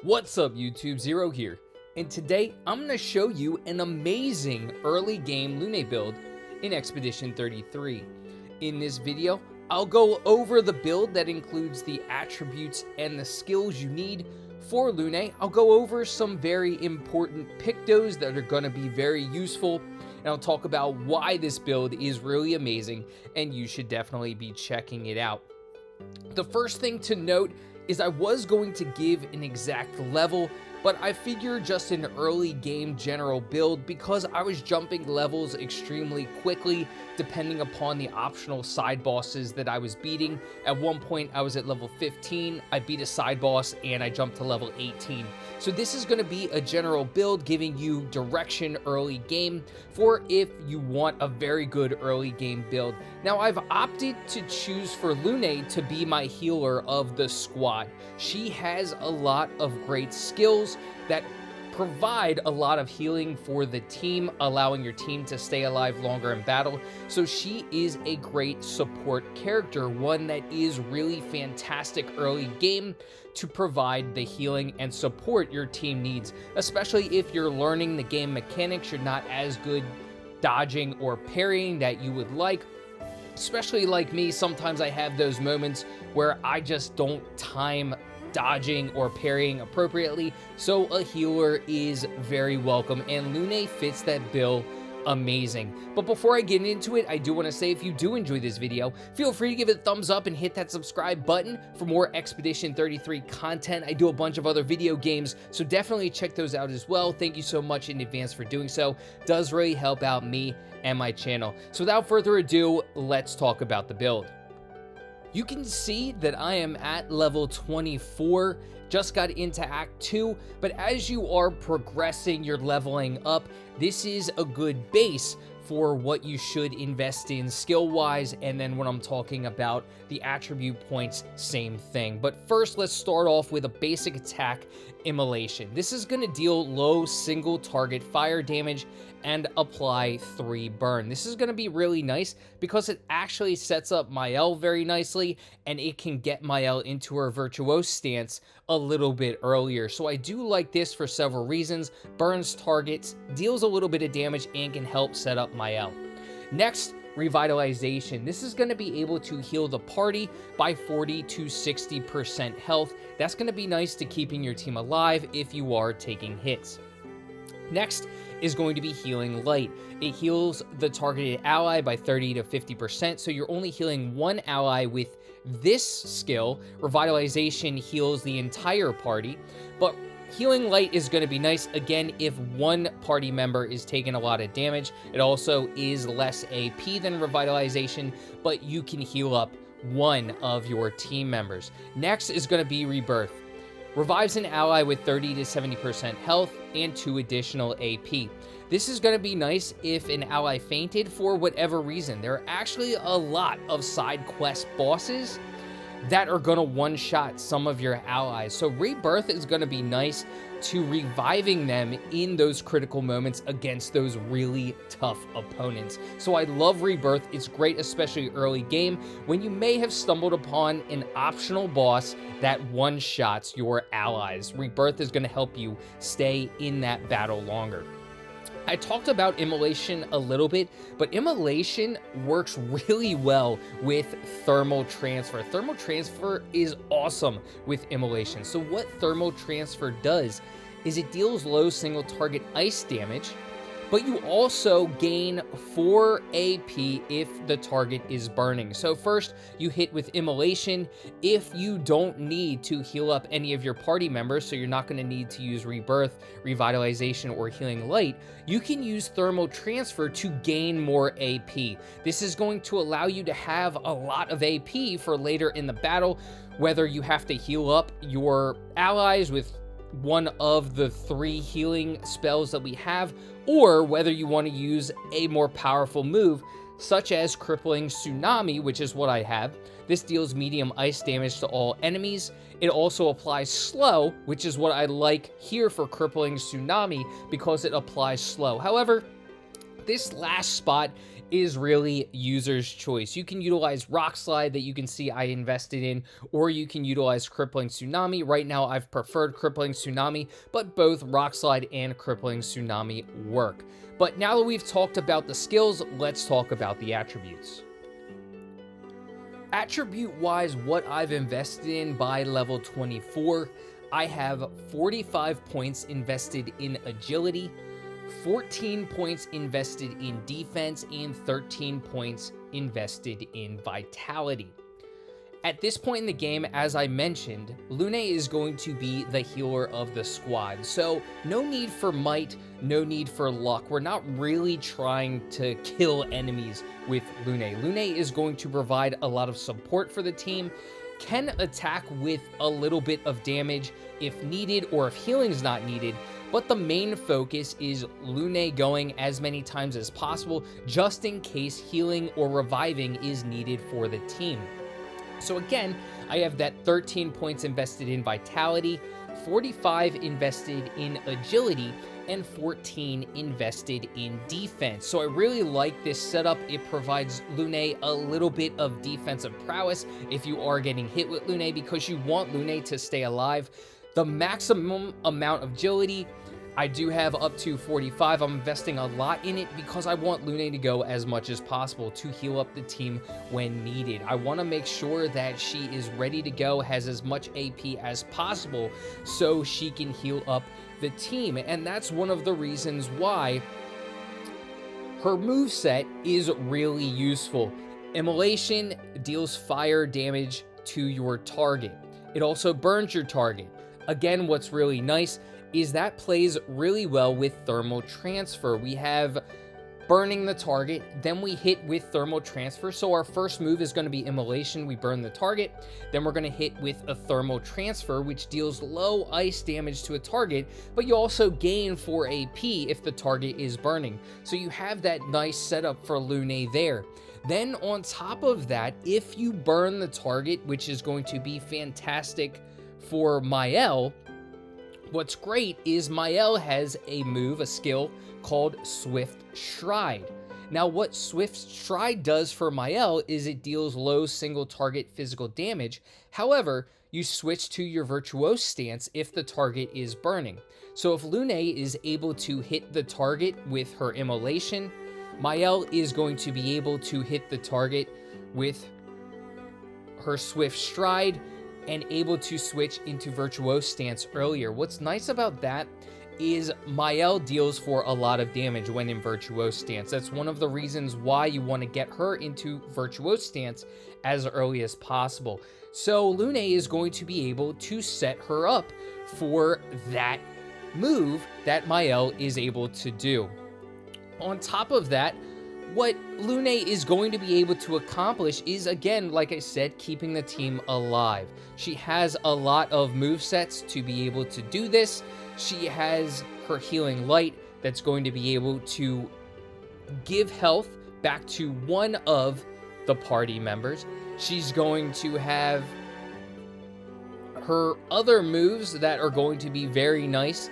What's up YouTube, Zero here, and today I'm going to show you an amazing early game Lune build in Expedition 33. In this video, I'll go over the build that includes the attributes and the skills you need for Lune. I'll go over some very important Pictos that are going to be very useful, and I'll talk about why this build is really amazing and you should definitely be checking it out. The first thing to note is I was going to give an exact level, but I figured just an early game general build because I was jumping levels extremely quickly depending upon the optional side bosses that I was beating. At one point I was at level 15, I beat a side boss and I jumped to level 18. So this is going to be a general build giving you direction early game for if you want a very good early game build. Now I've opted to choose for Lune to be my healer of the squad. She has a lot of great skills that provide a lot of healing for the team, allowing your team to stay alive longer in battle. So she is a great support character, one that is really fantastic early game to provide the healing and support your team needs, especially if you're learning the game mechanics, you're not as good dodging or parrying that you would like. Especially like me, sometimes I have those moments where I just don't time dodging or parrying appropriately, so a healer is very welcome, and Lune fits that bill amazing. But before I get into it, I do want to say if you do enjoy this video, feel free to give it a thumbs up and hit that subscribe button for more Expedition 33 content. I do a bunch of other video games, so definitely check those out as well. Thank you so much in advance for doing so. It does really help out me and my channel. So without further ado, let's talk about the build. You can see that I am at level 24, just got into Act 2, but as you are progressing, you're leveling up. This is a good base for what you should invest in skill-wise, and then when I'm talking about the attribute points, same thing. But first, let's start off with a basic attack, Immolation. This is going to deal low single target fire damage and apply 3 burn. This is going to be really nice because it actually sets up Mael very nicely, and it can get Mael into her virtuose stance a little bit earlier. So I do like this for several reasons. Burns targets, deals a little bit of damage, and can help set up Mael. Next, Revitalization. This is going to be able to heal the party by 40 to 60% health. That's going to be nice to keeping your team alive if you are taking hits. Next is going to be Healing Light. It heals the targeted ally by 30 to 50%, so you're only healing one ally with this skill. Revitalization heals the entire party, but Healing Light is going to be nice, again, if one party member is taking a lot of damage. It also is less AP than Revitalization, but you can heal up one of your team members. Next is going to be Rebirth. Revives an ally with 30 to 70% health and 2 additional AP. This is going to be nice if an ally fainted for whatever reason. There are actually a lot of side quest bosses that are going to one-shot some of your allies. So Rebirth is going to be nice to reviving them in those critical moments against those really tough opponents. So I love Rebirth. It's great, especially early game, when you may have stumbled upon an optional boss that one-shots your allies. Rebirth is going to help you stay in that battle longer. I talked about Immolation a little bit, but Immolation works really well with Thermal Transfer. Thermal Transfer is awesome with Immolation. So what Thermal Transfer does is it deals low single target ice damage, but you also gain 4 AP if the target is burning. So first, you hit with Immolation. If you don't need to heal up any of your party members, so you're not going to need to use Rebirth, Revitalization, or Healing Light, you can use Thermal Transfer to gain more AP. This is going to allow you to have a lot of AP for later in the battle, whether you have to heal up your allies with one of the 3 healing spells that we have, or whether you want to use a more powerful move such as Crippling Tsunami, which is what I have. This deals medium ice damage to all enemies. It also applies slow, which is what I like here for Crippling Tsunami because it applies slow. However, This last spot is really user's choice. You can utilize Rock Slide that you can see I invested in, or you can utilize Crippling Tsunami. Right now, I've preferred Crippling Tsunami, but both Rock Slide and Crippling Tsunami work. But now that we've talked about the skills, let's talk about the attributes. Attribute-wise, what I've invested in by level 24, I have 45 points invested in agility, 14 points invested in defense, and 13 points invested in vitality. At this point in the game, as I mentioned, Lune is going to be the healer of the squad. So no need for might, no need for luck. We're not really trying to kill enemies with Lune. Lune is going to provide a lot of support for the team, can attack with a little bit of damage if needed or if healing is not needed, but the main focus is Lune going as many times as possible just in case healing or reviving is needed for the team. So again, I have that 13 points invested in vitality, 45 invested in agility, and 14 invested in defense. So I really like this setup. It provides Lune a little bit of defensive prowess if you are getting hit with Lune, because you want Lune to stay alive. The maximum amount of agility, I do have up to 45. I'm investing a lot in it because I want Lune to go as much as possible to heal up the team when needed. I want to make sure that she is ready to go, has as much AP as possible so she can heal up the team. And that's one of the reasons why her moveset is really useful. Immolation deals fire damage to your target. It also burns your target. Again, what's really nice is that plays really well with thermal transfer. We have burning the target, then we hit with thermal transfer. So our first move is going to be immolation. We burn the target, then we're going to hit with a thermal transfer, which deals low ice damage to a target, but you also gain 4 AP if the target is burning. So you have that nice setup for Lune there. Then on top of that, if you burn the target, which is going to be fantastic for Mael, what's great is Mael has a move, a skill called Swift Stride. Now, what Swift Stride does for Mael is it deals low single target physical damage. However, you switch to your Virtuose stance if the target is burning. So if Lune is able to hit the target with her immolation, Mael is going to be able to hit the target with her Swift Stride and able to switch into Virtuose stance earlier. What's nice about that is Mael deals for a lot of damage when in Virtuose stance. That's one of the reasons why you want to get her into Virtuose stance as early as possible. So Lune is going to be able to set her up for that move that Mael is able to do. On top of that, what Lune is going to be able to accomplish is, again, like I said, keeping the team alive. She has a lot of movesets to be able to do this. She has her Healing Light that's going to be able to give health back to one of the party members. She's going to have her other moves that are going to be very nice.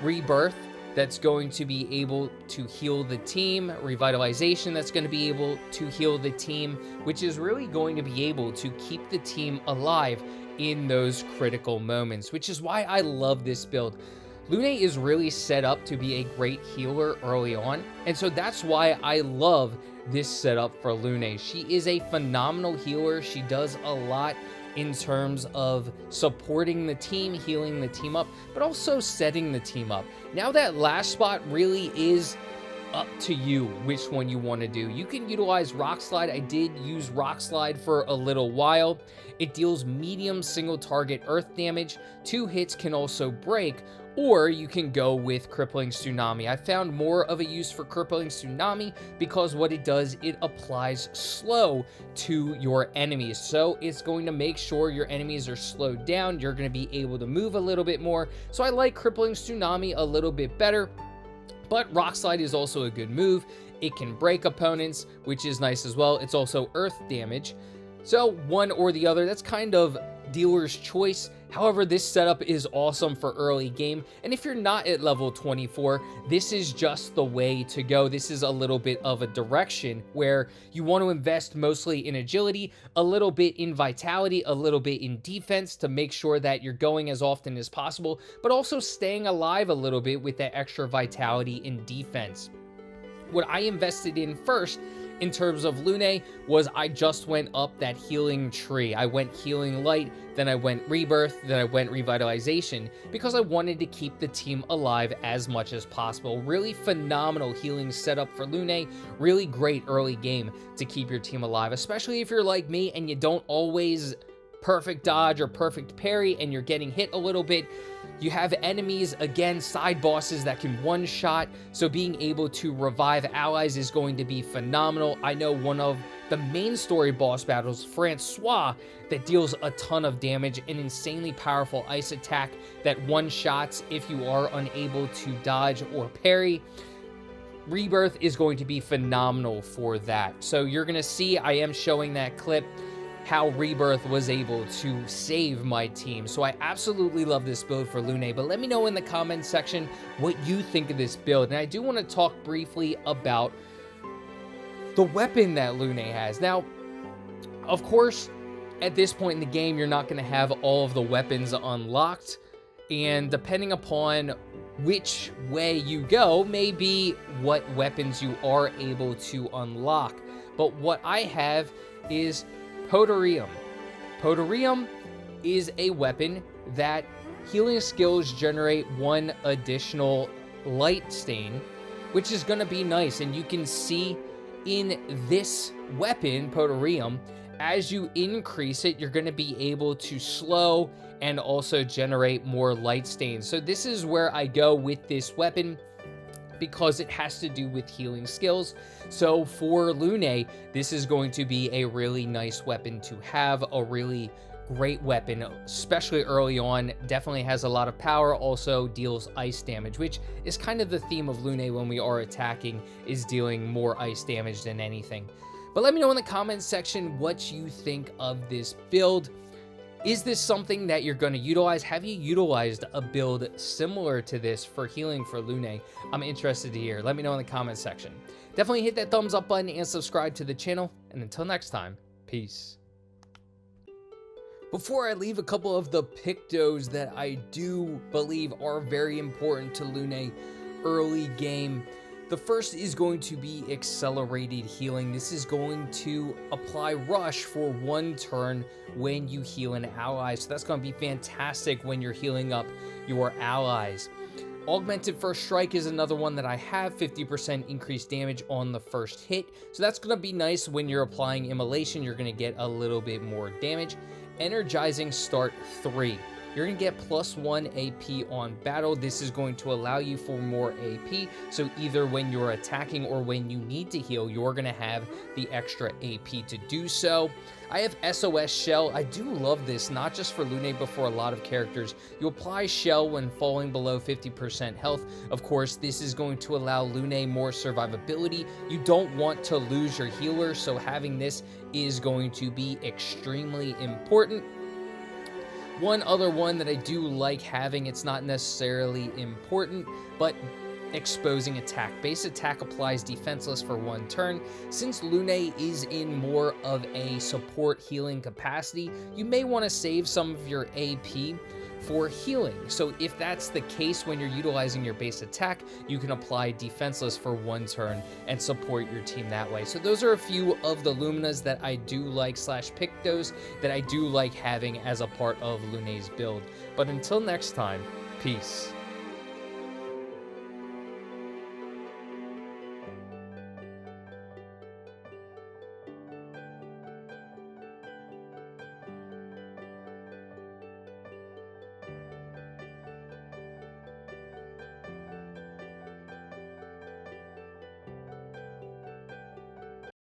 Rebirth, that's going to be able to heal the team. Revitalization, that's going to be able to heal the team, which is really going to be able to keep the team alive in those critical moments, which is why I love this build. Lune is really set up to be a great healer early on, and so that's why I love this setup for Lune. She is a phenomenal healer. She does a lot in terms of supporting the team, healing the team up, but also setting the team up. Now that last spot really is up to you which one you want to do. You can utilize Rock Slide. I did use Rock Slide for a little while. It deals medium single target earth damage. 2 hits can also break, or you can go with Crippling Tsunami. I found more of a use for Crippling Tsunami because what it does, it applies slow to your enemies. So it's going to make sure your enemies are slowed down. You're going to be able to move a little bit more. So I like Crippling Tsunami a little bit better, but Rock Slide is also a good move. It can break opponents, which is nice as well. It's also earth damage. So one or the other, that's kind of dealer's choice. However, this setup is awesome for early game, and if you're not at level 24, this is just the way to go. This is a little bit of a direction where you want to invest mostly in agility, a little bit in vitality, a little bit in defense to make sure that you're going as often as possible, but also staying alive a little bit with that extra vitality and defense. What I invested in first in terms of Lune was I just went up that healing tree. I went healing light, then I went rebirth, then I went revitalization because I wanted to keep the team alive as much as possible. Really phenomenal healing setup for Lune. Really great early game to keep your team alive, especially if you're like me and you don't always perfect dodge or perfect parry and you're getting hit a little bit. You have enemies, again, side bosses that can one-shot, so being able to revive allies is going to be phenomenal. I know one of the main story boss battles, Francois, that deals a ton of damage, an insanely powerful ice attack that one-shots if you are unable to dodge or parry. Rebirth is going to be phenomenal for that. So you're going to see, I am showing that clip, how Rebirth was able to save my team. So I absolutely love this build for Lune, but let me know in the comments section what you think of this build. And I do want to talk briefly about the weapon that Lune has. Now, of course, at this point in the game, you're not going to have all of the weapons unlocked, and depending upon which way you go, may be what weapons you are able to unlock. But what I have is Poterium. Poterium is a weapon that healing skills generate 1 additional light stain, which is going to be nice. And you can see in this weapon, Poterium, as you increase it, you're going to be able to slow and also generate more light stains. So this is where I go with this weapon, because it has to do with healing skills. So for Lune, this is going to be a really nice weapon to have, a really great weapon, especially early on. Definitely has a lot of power, also deals ice damage, which is kind of the theme of Lune when we are attacking, is dealing more ice damage than anything. But let me know in the comments section what you think of this build. Is this something that you're going to utilize? Have you utilized a build similar to this for healing for Lune? I'm interested to hear. Let me know in the comments section. Definitely hit that thumbs up button and subscribe to the channel. And until next time, peace. Before I leave, a couple of the Pictos that I do believe are very important to Lune early game. The first is going to be accelerated healing. This is going to apply rush for 1 turn when you heal an ally. So that's going to be fantastic when you're healing up your allies. Augmented First Strike is another one that I have, 50% increased damage on the first hit. So that's going to be nice when you're applying Immolation. You're going to get a little bit more damage. Energizing Start 3. You're going to get +1 AP on battle. This is going to allow you for more AP. So either when you're attacking or when you need to heal, you're going to have the extra AP to do so. I have SOS Shell. I do love this, not just for Lune, but for a lot of characters. You apply Shell when falling below 50% health. Of course, this is going to allow Lune more survivability. You don't want to lose your healer, so having this is going to be extremely important. One other one that I do like having, it's not necessarily important, but exposing attack. Base attack applies defenseless for 1 turn. Since Lune is in more of a support healing capacity, you may want to save some of your AP for healing. So if that's the case when you're utilizing your base attack, you can apply defenseless for 1 turn and support your team that way. So those are a few of the Luminas that I do like, slash Pictos, that I do like having as a part of Lune's build. But until next time, peace.